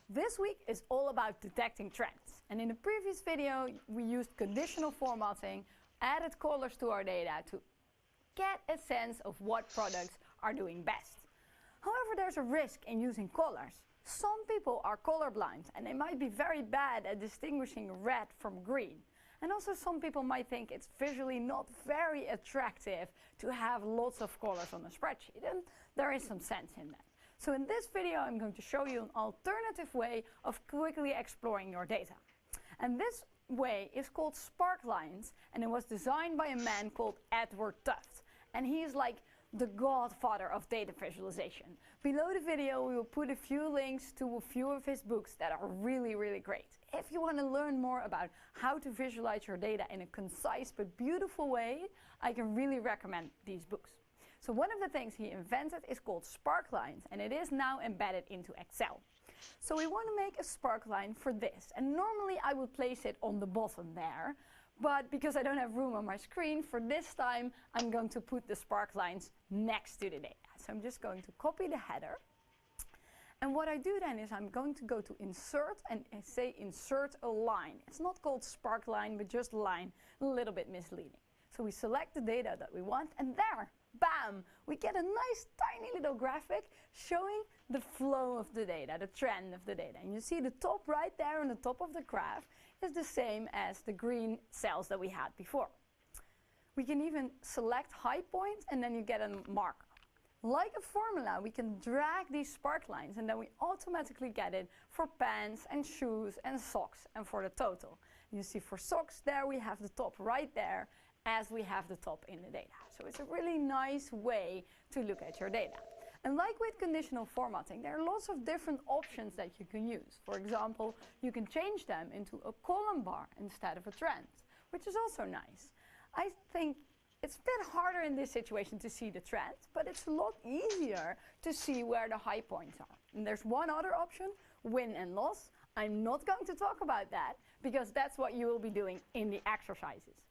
This week is all about detecting trends. And in the previous video, we used conditional formatting, added colors to our data to get a sense of what products are doing best. However, there's a risk in using colors. Some people are colorblind and they might be very bad at distinguishing red from green. And also some people might think it's visually not very attractive to have lots of colors on a spreadsheet, and there is some sense in that. So in this video I'm going to show you an alternative way of quickly exploring your data. And this way is called Sparklines, and it was designed by a man called Edward Delft. And he is like the godfather of data visualization. Below the video we will put a few links to a few of his books that are really great. If you want to learn more about how to visualize your data in a concise but beautiful way, I can really recommend these books. So one of the things he invented is called Sparklines, and it is now embedded into Excel. So we want to make a sparkline for this, and normally I would place it on the bottom there, but because I don't have room on my screen, for this time I'm going to put the sparklines next to the data. So I'm just going to copy the header. And what I do then is I'm going to go to insert and say insert a line. It's not called sparkline, but just line, a little bit misleading. So we select the data that we want, and there, bam, we get a nice tiny little graphic showing the flow of the data, the trend of the data. And you see the top right there on the top of the graph is the same as the green cells that we had before. We can even select high points and then you get a marker. Like a formula, we can drag these sparklines and then we automatically get it for pants and shoes and socks and for the total. You see for socks there we have the top right there as we have the top in the data. So it's a really nice way to look at your data. And like with conditional formatting, there are lots of different options that you can use. For example, you can change them into a column bar instead of a trend, which is also nice. I think it's a bit harder in this situation to see the trend, but it's a lot easier to see where the high points are. And there's one other option, win and loss. I'm not going to talk about that because that's what you will be doing in the exercises.